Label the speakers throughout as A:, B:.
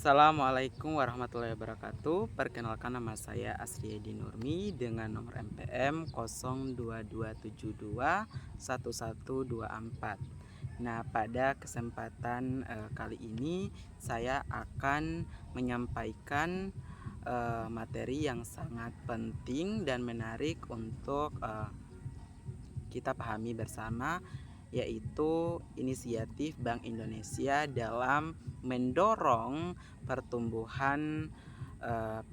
A: Assalamualaikum warahmatullahi wabarakatuh. Perkenalkan, nama saya Asriyadi Nurmi dengan nomor NPM 02721124. Nah, pada kesempatan kali ini saya akan menyampaikan materi yang sangat penting dan menarik untuk kita pahami bersama, yaitu inisiatif Bank Indonesia dalam mendorong pertumbuhan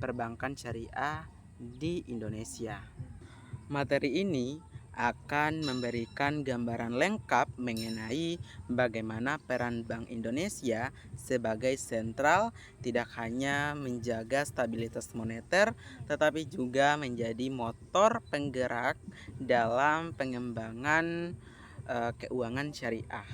A: perbankan syariah di Indonesia. Materi ini akan memberikan gambaran lengkap mengenai bagaimana peran Bank Indonesia sebagai sentral tidak hanya menjaga stabilitas moneter, tetapi juga menjadi motor penggerak dalam pengembangan keuangan syariah.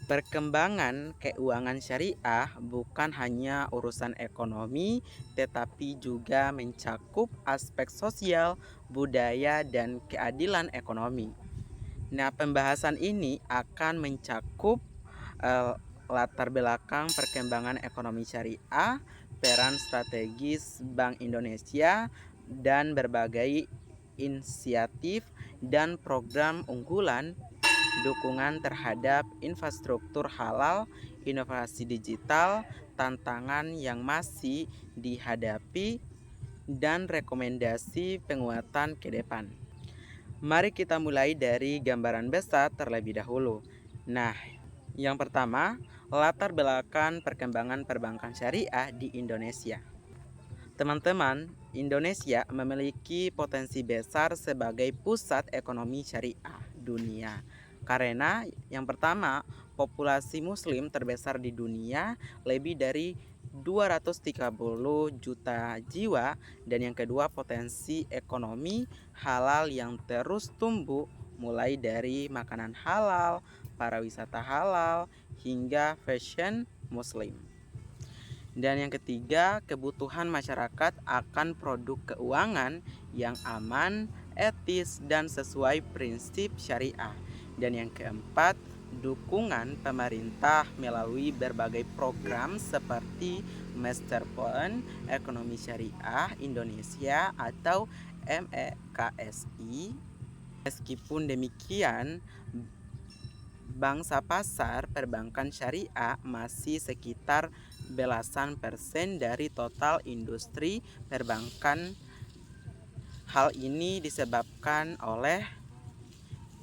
A: Perkembangan keuangan syariah bukan hanya urusan ekonomi, tetapi juga mencakup aspek sosial, budaya, dan keadilan ekonomi. Nah, pembahasan ini akan mencakup latar belakang perkembangan ekonomi syariah, peran strategis Bank Indonesia, dan berbagai inisiatif dan program unggulan, dukungan terhadap infrastruktur halal, inovasi digital, tantangan yang masih dihadapi, dan rekomendasi penguatan ke depan. Mari kita mulai dari gambaran besar terlebih dahulu. Nah, yang pertama, latar belakang perkembangan perbankan syariah di Indonesia. Teman-teman, Indonesia memiliki potensi besar sebagai pusat ekonomi syariah dunia. Karena yang pertama, populasi muslim terbesar di dunia, lebih dari 230 juta jiwa, dan yang kedua, potensi ekonomi halal yang terus tumbuh mulai dari makanan halal, pariwisata halal, hingga fashion muslim. Dan yang ketiga, kebutuhan masyarakat akan produk keuangan yang aman, etis, dan sesuai prinsip syariah. Dan yang keempat, dukungan pemerintah melalui berbagai program seperti Master Plan Ekonomi Syariah Indonesia atau MEKSI. Meskipun demikian, bangsa pasar perbankan syariah masih sekitar belasan persen dari total industri perbankan. Hal ini disebabkan oleh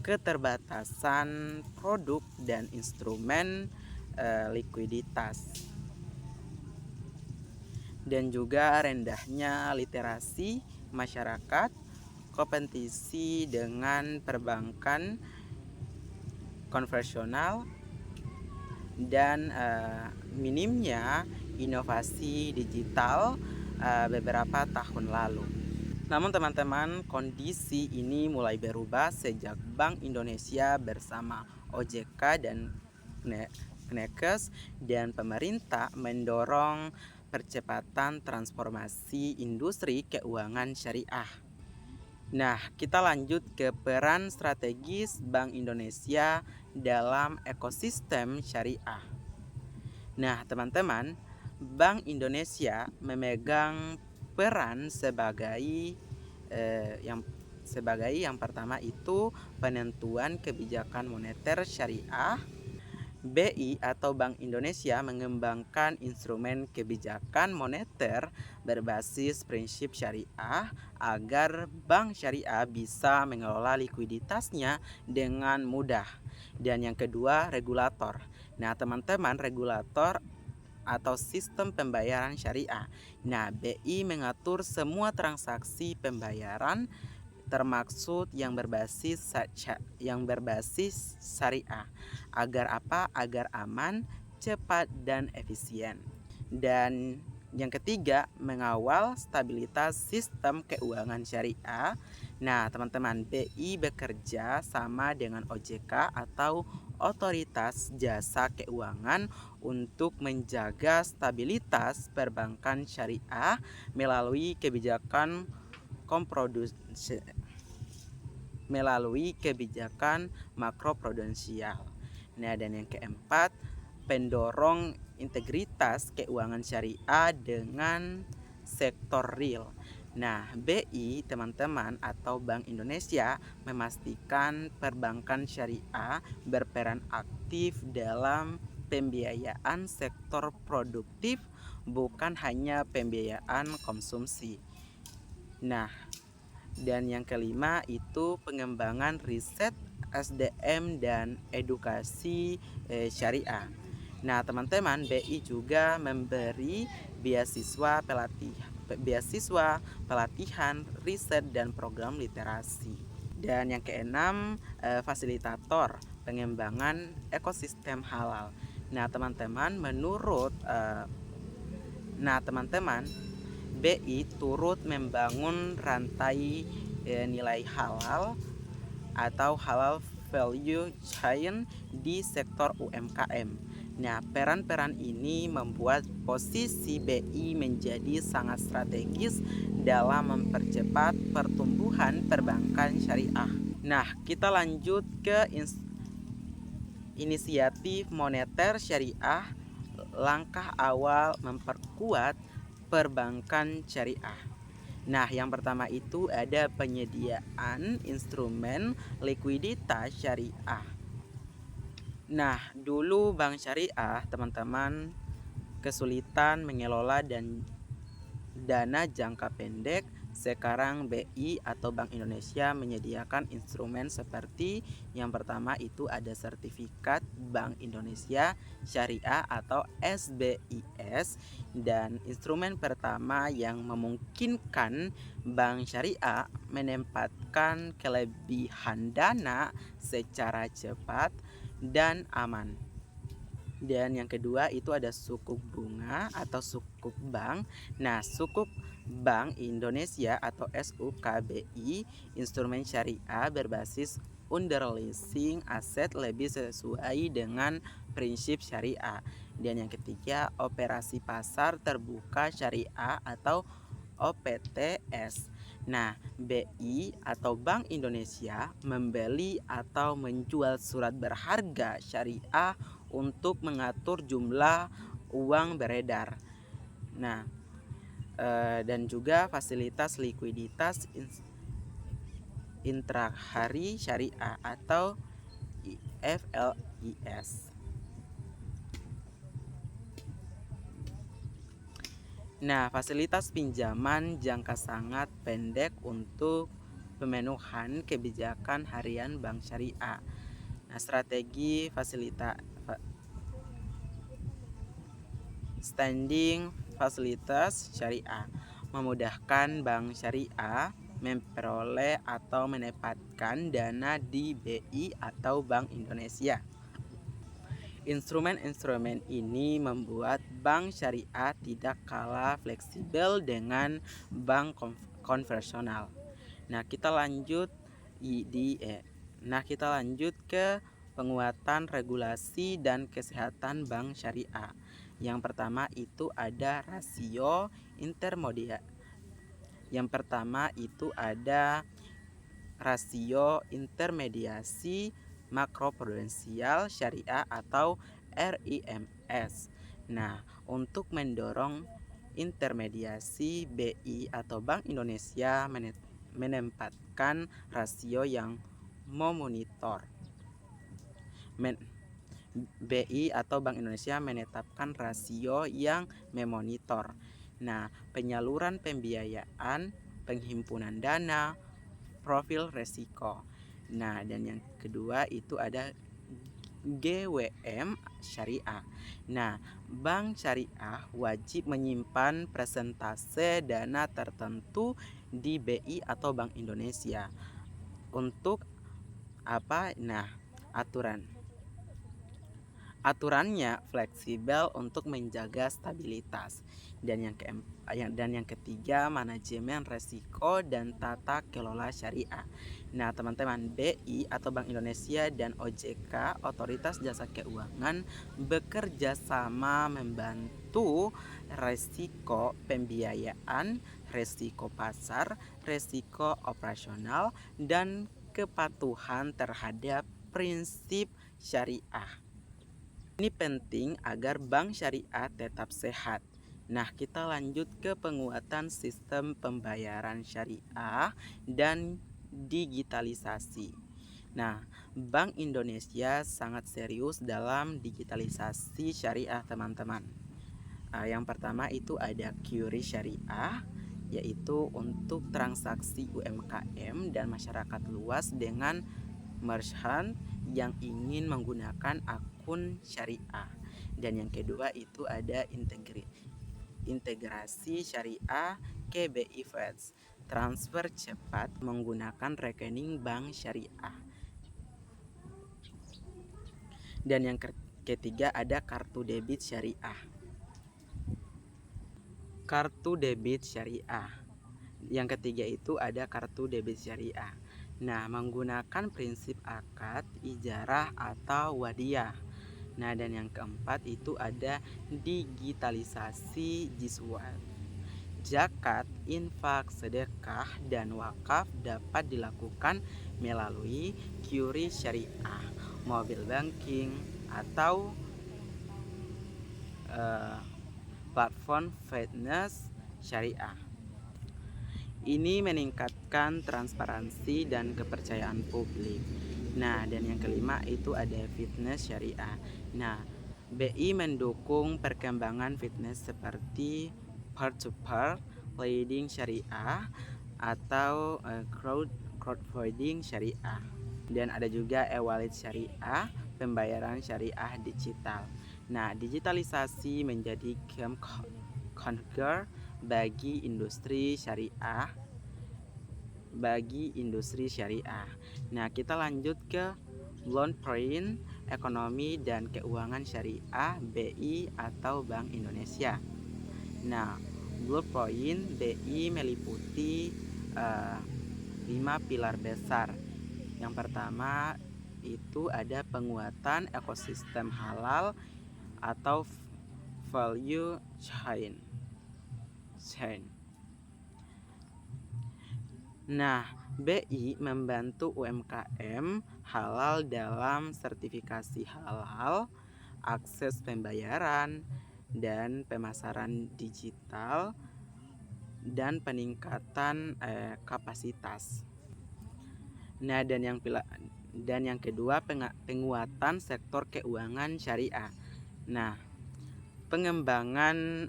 A: keterbatasan produk dan instrumen likuiditas, dan juga rendahnya literasi masyarakat, kompetisi dengan perbankan konvensional, dan minimnya inovasi digital beberapa tahun lalu. Namun teman-teman, kondisi ini mulai berubah sejak Bank Indonesia bersama OJK dan Knekkes dan pemerintah mendorong percepatan transformasi industri keuangan syariah. Nah, kita lanjut ke peran strategis Bank Indonesia dalam ekosistem syariah. Nah, teman-teman, Bank Indonesia memegang peran sebagai yang pertama itu penentuan kebijakan moneter syariah. BI atau Bank Indonesia mengembangkan instrumen kebijakan moneter berbasis prinsip syariah agar bank syariah bisa mengelola likuiditasnya dengan mudah. Dan yang kedua, regulator. Nah, teman-teman, regulator atau sistem pembayaran syariah. Nah, BI mengatur semua transaksi pembayaran termaksud yang berbasis syariah. Agar apa? Agar aman, cepat, dan efisien. Dan yang ketiga, mengawal stabilitas sistem keuangan syariah. Nah, teman-teman, BI bekerja sama dengan OJK atau Otoritas Jasa Keuangan untuk menjaga stabilitas perbankan syariah melalui kebijakan makroprudensial. Nah, dan yang keempat, pendorong integritas keuangan syariah dengan sektor real. Nah, BI teman-teman atau Bank Indonesia memastikan perbankan syariah berperan aktif dalam pembiayaan sektor produktif, bukan hanya pembiayaan konsumsi. Nah, dan yang kelima itu pengembangan riset SDM dan edukasi syariah. Nah, teman-teman, BI juga memberi beasiswa pelatihan, riset dan program literasi. Dan yang keenam, fasilitator pengembangan ekosistem halal. Nah, teman-teman, BI turut membangun rantai nilai halal atau halal value chain di sektor UMKM. Nah, peran-peran ini membuat posisi BI menjadi sangat strategis dalam mempercepat pertumbuhan perbankan syariah. Nah, kita lanjut ke inisiatif moneter syariah, langkah awal memperkuat perbankan syariah. Nah, yang pertama itu ada penyediaan instrumen likuiditas syariah. Nah, dulu bank syariah, teman-teman, kesulitan mengelola dana jangka pendek. Sekarang BI atau Bank Indonesia menyediakan instrumen seperti yang pertama itu ada sertifikat Bank Indonesia Syariah atau SBIS, dan instrumen pertama yang memungkinkan bank syariah menempatkan kelebihan dana secara cepat dan aman. Dan yang kedua itu ada sukuk bunga atau sukuk bank. Nah, sukuk Bank Indonesia atau SUKBI, instrumen syariah berbasis under leasing aset lebih sesuai dengan prinsip syariah. Dan yang ketiga, operasi pasar terbuka syariah atau OPTS. Nah, BI atau Bank Indonesia membeli atau menjual surat berharga syariah untuk mengatur jumlah uang beredar. Nah, dan juga fasilitas likuiditas intrahari syariah atau FLIS. Nah, fasilitas pinjaman jangka sangat pendek untuk pemenuhan kebijakan harian bank syariah. Nah, strategi standing fasilitas syariah memudahkan bank syariah memperoleh atau menempatkan dana di BI atau Bank Indonesia. Instrumen-instrumen ini membuat bank syariah tidak kalah fleksibel dengan bank konvensional. Nah, kita lanjut ke penguatan regulasi dan kesehatan bank syariah. Yang pertama itu ada rasio intermediasi makroprudensial syariah atau RIMS. Nah, untuk mendorong intermediasi, BI atau Bank Indonesia menempatkan rasio yang memonitor. BI atau Bank Indonesia menetapkan rasio yang memonitor. Nah, penyaluran pembiayaan, penghimpunan dana, profil resiko. Nah, dan yang kedua itu ada GWM syariah. Nah, bank syariah wajib menyimpan persentase dana tertentu di BI atau Bank Indonesia. Untuk apa? Nah, aturannya fleksibel untuk menjaga stabilitas. Dan yang ketiga, manajemen resiko dan tata kelola syariah. Nah, teman-teman, BI atau Bank Indonesia dan OJK, Otoritas Jasa Keuangan, bekerja sama membantu resiko pembiayaan, resiko pasar, resiko operasional, dan kepatuhan terhadap prinsip syariah. Ini penting agar bank syariah tetap sehat. Nah, kita lanjut ke penguatan sistem pembayaran syariah dan digitalisasi. Nah, Bank Indonesia sangat serius dalam digitalisasi syariah, teman-teman. Yang pertama itu ada QRI Syariah, yaitu untuk transaksi UMKM dan masyarakat luas dengan merchant yang ingin menggunakan akun syariah. Dan yang kedua itu ada integrasi syariah ke BI Feds, transfer cepat menggunakan rekening bank syariah. Dan yang ketiga ada kartu debit syariah. Kartu debit syariah. Yang ketiga itu ada kartu debit syariah. Nah, menggunakan prinsip akad, ijarah atau wadiyah. Nah, dan yang keempat itu ada digitalisasi jiswat. Zakat, infak, sedekah, dan wakaf dapat dilakukan melalui QRI syariah, mobile banking, atau platform fitness syariah. Ini meningkatkan transparansi dan kepercayaan publik. Nah, dan yang kelima itu ada fitness syariah. Nah, BI mendukung perkembangan fitness seperti peer-to-peer lending syariah atau crowdfunding syariah. Dan ada juga e-wallet syariah, pembayaran syariah digital. Nah, digitalisasi menjadi game changer bagi industri syariah. Nah, kita lanjut ke blueprint ekonomi dan keuangan syariah BI atau Bank Indonesia. Nah, blueprint BI meliputi 5 pilar besar. Yang pertama itu ada penguatan ekosistem halal atau value chain. Nah, BI membantu UMKM halal dalam sertifikasi halal, akses pembayaran, dan pemasaran digital, dan peningkatan kapasitas. Nah, dan yang kedua penguatan sektor keuangan syariah. Nah, pengembangan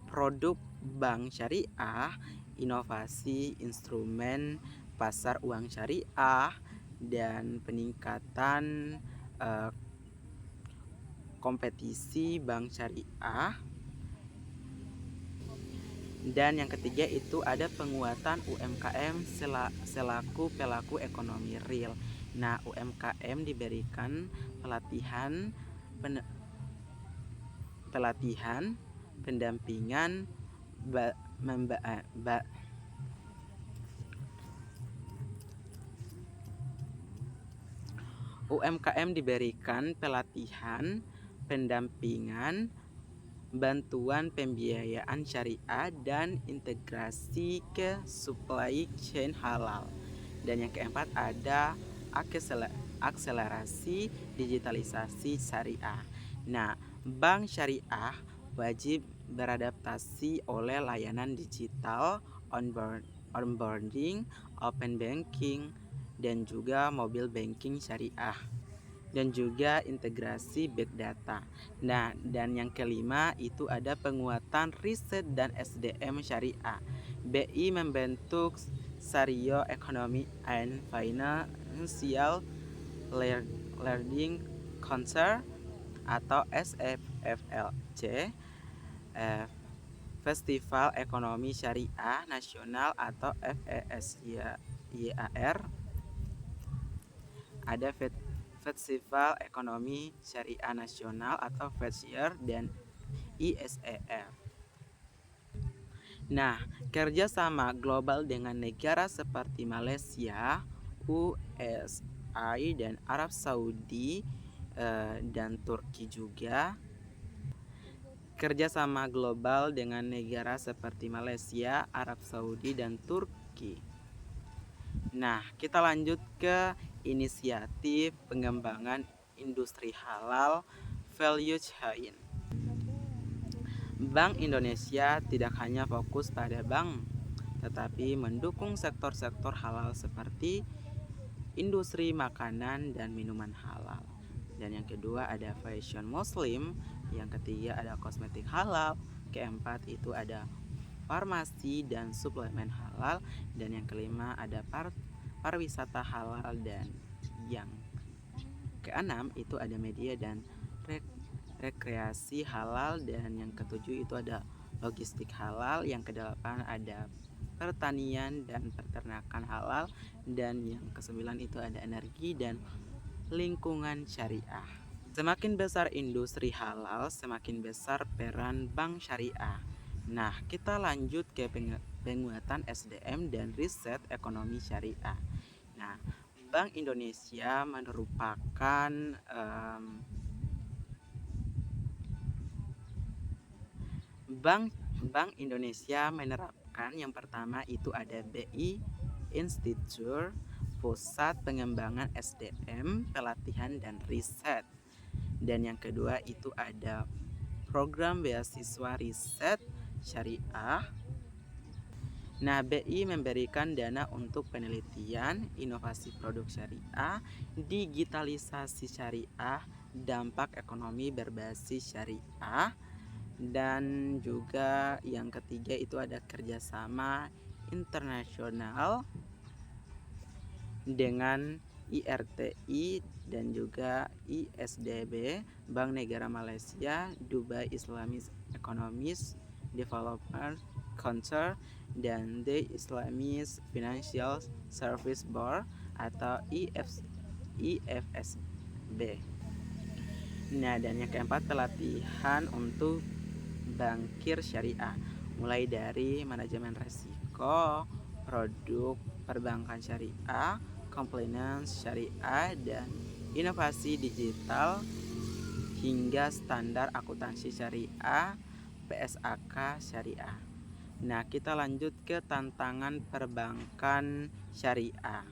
A: produk bank syariah, inovasi instrumen pasar uang syariah, dan peningkatan kompetisi bank syariah. Dan yang ketiga itu ada penguatan UMKM selaku pelaku ekonomi real. Nah, UMKM diberikan pelatihan, pendampingan, UMKM diberikan pelatihan, pendampingan, bantuan pembiayaan syariah, dan integrasi ke supply chain halal. Dan yang keempat ada akselerasi digitalisasi syariah. Nah, bank syariah wajib beradaptasi oleh layanan digital, onboarding, open banking, dan juga mobile banking syariah, dan juga integrasi big data. Nah, dan yang kelima itu ada penguatan riset dan SDM syariah. BI membentuk Sario Economy and Financial Learning Council atau SFFLC, Festival Ekonomi Syariah Nasional atau FESYAR, ada Festival Ekonomi Syariah Nasional atau FESYAR, dan ISEF. Nah, kerjasama global dengan negara seperti Malaysia, USA, dan Arab Saudi dan Turki juga. Kerjasama global dengan negara seperti Malaysia, Arab Saudi, dan Turki. Nah, kita lanjut ke inisiatif pengembangan industri halal value chain. Bank Indonesia tidak hanya fokus pada bank, tetapi mendukung sektor-sektor halal seperti industri makanan dan minuman halal. Dan yang kedua ada fashion muslim, yang ketiga ada kosmetik halal, keempat itu ada farmasi dan suplemen halal, dan yang kelima ada pariwisata halal, dan yang keenam itu ada media dan rekreasi halal, dan yang ketujuh itu ada logistik halal, yang kedelapan ada pertanian dan peternakan halal, dan yang kesembilan itu ada energi dan lingkungan syariah. Semakin besar industri halal, semakin besar peran bank syariah. Nah, kita lanjut ke penguatan SDM dan riset ekonomi syariah. Nah, Bank Indonesia merupakan Bank Indonesia menerapkan yang pertama itu ada BI Institute, Pusat Pengembangan SDM, Pelatihan dan Riset. Dan yang kedua itu ada Program Beasiswa Riset Syariah. Nah, BI memberikan dana untuk penelitian, inovasi produk syariah, digitalisasi syariah, dampak ekonomi berbasis syariah, dan juga yang ketiga itu ada kerjasama internasional dengan IRTI dan juga ISDB, Bank Negara Malaysia, Dubai Islamic Economic Development Council, dan The Islamic Financial Service Board atau IFSB. Nah, dan yang keempat pelatihan untuk bankir syariah, mulai dari manajemen risiko, produk perbankan syariah, compliance syariah, dan inovasi digital hingga standar akuntansi syariah, PSAK syariah. Nah, kita lanjut ke tantangan perbankan syariah.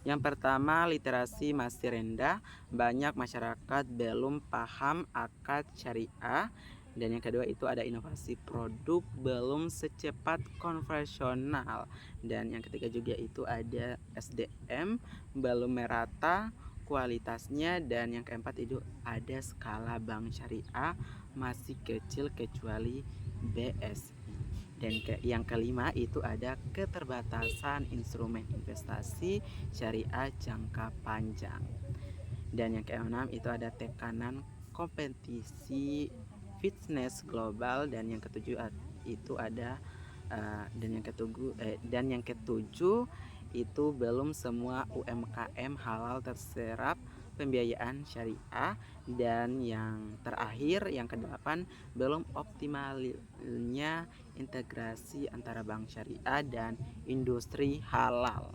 A: Yang pertama, literasi masih rendah, banyak masyarakat belum paham akad syariah. Dan yang kedua itu ada inovasi produk belum secepat konvensional. Dan yang ketiga juga itu ada SDM belum merata kualitasnya. Dan yang keempat itu ada skala bank syariah masih kecil kecuali BSI. Dan yang kelima itu ada keterbatasan instrumen investasi syariah jangka panjang. Dan yang keenam itu ada tekanan kompetisi fitness global. Dan yang ketujuh itu ada dan yang ketujuh itu belum semua UMKM halal terserap pembiayaan syariah. Dan yang terakhir yang kedelapan, belum optimalnya integrasi antara bank syariah dan industri halal.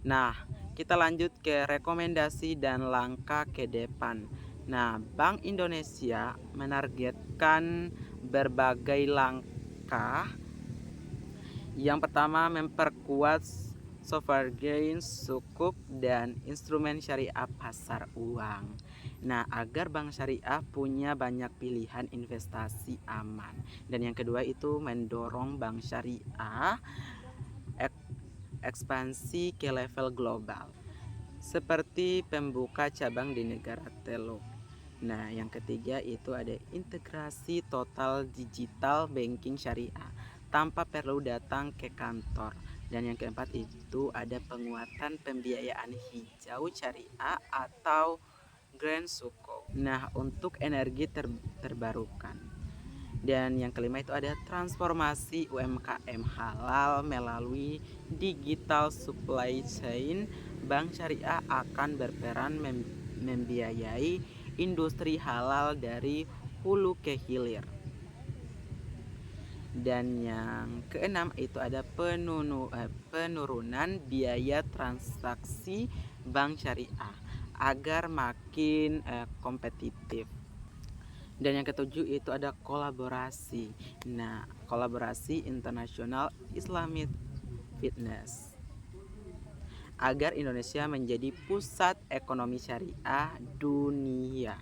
A: Nah, kita lanjut ke rekomendasi dan langkah ke depan. Nah, Bank Indonesia menargetkan berbagai langkah. Yang pertama, memperkuat sovereign sukuk dan instrumen syariah pasar uang. Nah, agar bank syariah punya banyak pilihan investasi aman. Dan yang kedua itu mendorong bank syariah ekspansi ke level global, seperti pembuka cabang di negara teluk. Nah, yang ketiga itu ada integrasi total digital banking syariah tanpa perlu datang ke kantor. Dan yang keempat itu ada penguatan pembiayaan hijau syariah atau green sukuk. Nah, untuk energi terbarukan. Dan yang kelima itu ada transformasi UMKM halal melalui digital supply chain. Bank syariah akan berperan membiayai industri halal dari hulu ke hilir. Dan yang keenam itu ada penurunan biaya transaksi bank syariah agar makin kompetitif. Dan yang ketujuh itu ada kolaborasi. Nah, kolaborasi internasional Islamic Fitness agar Indonesia menjadi pusat ekonomi syariah dunia.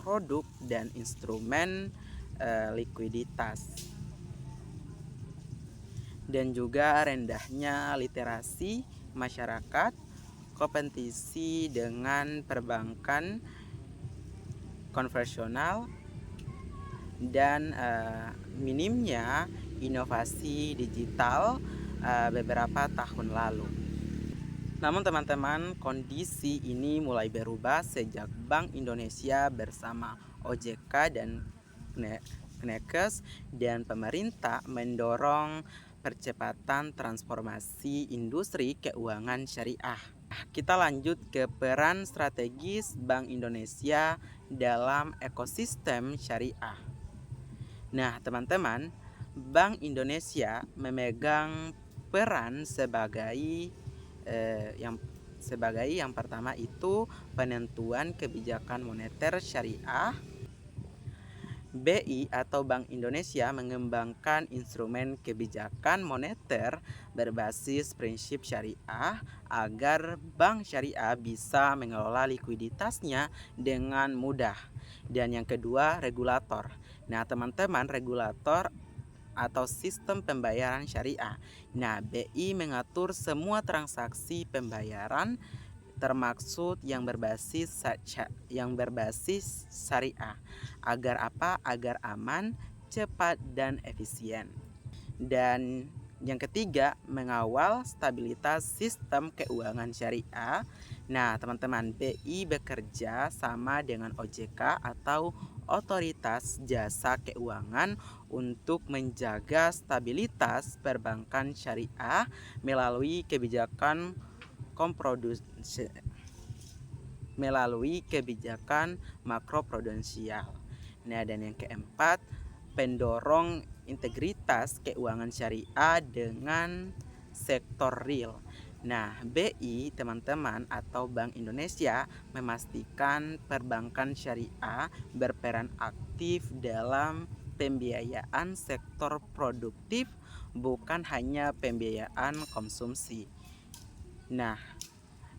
A: produk dan instrumen likuiditas. Dan juga rendahnya literasi masyarakat, kompetisi dengan perbankan konvensional, dan minimnya inovasi digital beberapa tahun lalu. Namun teman-teman, kondisi ini mulai berubah sejak Bank Indonesia bersama OJK dan Knekkes dan pemerintah mendorong percepatan transformasi industri keuangan syariah. Kita lanjut ke peran strategis Bank Indonesia dalam ekosistem syariah. Nah, teman-teman, Bank Indonesia memegang peran sebagai yang pertama itu penentuan kebijakan moneter syariah. BI atau Bank Indonesia mengembangkan instrumen kebijakan moneter berbasis prinsip syariah agar bank syariah bisa mengelola likuiditasnya dengan mudah. Dan yang kedua, regulator. Nah, teman-teman, regulator atau sistem pembayaran syariah. Nah, BI mengatur semua transaksi pembayaran termaksud yang berbasis syariah. Agar apa? Agar aman, cepat, dan efisien. Dan yang ketiga, mengawal stabilitas sistem keuangan syariah. Nah, teman-teman, BI bekerja sama dengan OJK atau Otoritas Jasa Keuangan untuk menjaga stabilitas perbankan syariah melalui kebijakan makroprudensial. Nah, dan yang keempat, pendorong integritas keuangan syariah dengan sektor real. Nah, BI, teman-teman, atau Bank Indonesia memastikan perbankan syariah berperan aktif dalam pembiayaan sektor produktif, bukan hanya pembiayaan konsumsi. Nah,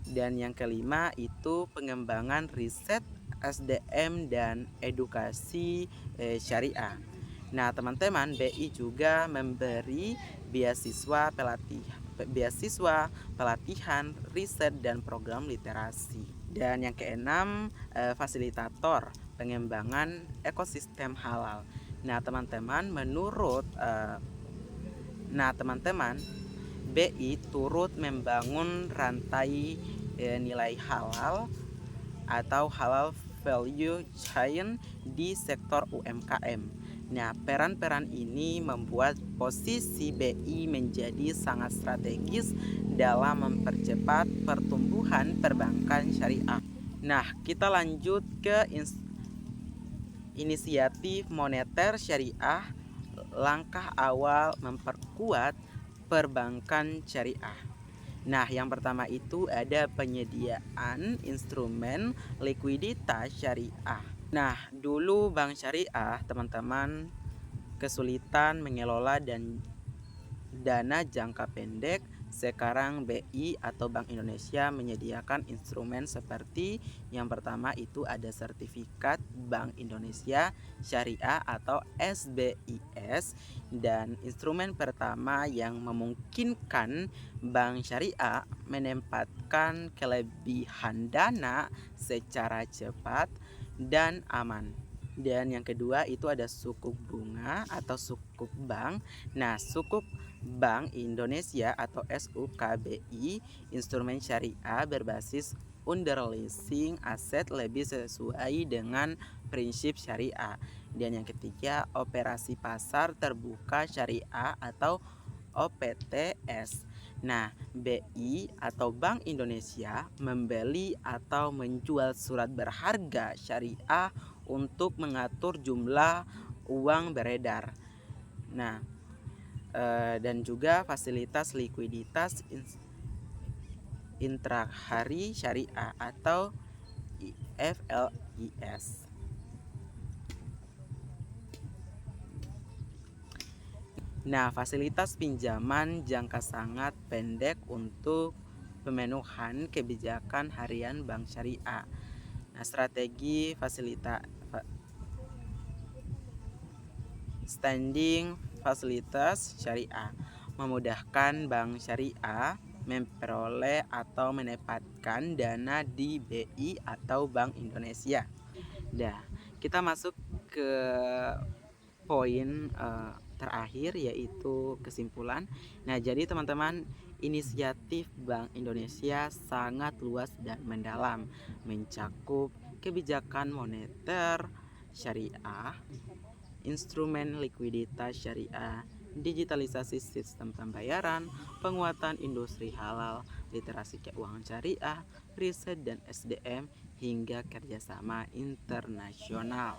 A: dan yang kelima itu pengembangan riset SDM dan edukasi syariah. Nah, teman-teman, BI juga memberi beasiswa pelatihan, riset, dan program literasi. Dan yang keenam, fasilitator pengembangan ekosistem halal. Nah, teman-teman, BI turut membangun rantai nilai halal atau halal value chain di sektor UMKM. Nah, peran-peran ini membuat posisi BI menjadi sangat strategis dalam mempercepat pertumbuhan perbankan syariah. Nah, kita lanjut ke inisiatif moneter syariah, langkah awal memperkuat perbankan syariah. Nah, yang pertama itu ada penyediaan instrumen likuiditas syariah. Nah, dulu bank syariah, teman-teman, kesulitan mengelola dana jangka pendek. Sekarang BI atau Bank Indonesia menyediakan instrumen seperti yang pertama itu ada sertifikat Bank Indonesia Syariah atau SBIS, dan instrumen pertama yang memungkinkan bank syariah menempatkan kelebihan dana secara cepat dan aman. Dan yang kedua itu ada sukuk bunga atau sukuk bank. Nah, sukuk Bank Indonesia atau SUKBI, instrumen syariah berbasis underleasing aset lebih sesuai dengan prinsip syariah. Dan yang ketiga, operasi pasar terbuka syariah atau OPTS. Nah, BI atau Bank Indonesia membeli atau menjual surat berharga syariah untuk mengatur jumlah uang beredar. Nah, dan juga fasilitas likuiditas intrahari syariah atau FLIS. Nah, fasilitas pinjaman jangka sangat pendek untuk pemenuhan kebijakan harian bank syariah. Nah, strategi standing fasilitas syariah memudahkan bank syariah memperoleh atau menempatkan dana di BI atau Bank Indonesia. Dah, kita masuk ke poin terakhir, yaitu kesimpulan. Nah, jadi teman-teman, inisiatif Bank Indonesia sangat luas dan mendalam, mencakup kebijakan moneter syariah, instrumen likuiditas syariah, digitalisasi sistem pembayaran, penguatan industri halal, literasi keuangan syariah, riset dan SDM, hingga kerjasama internasional.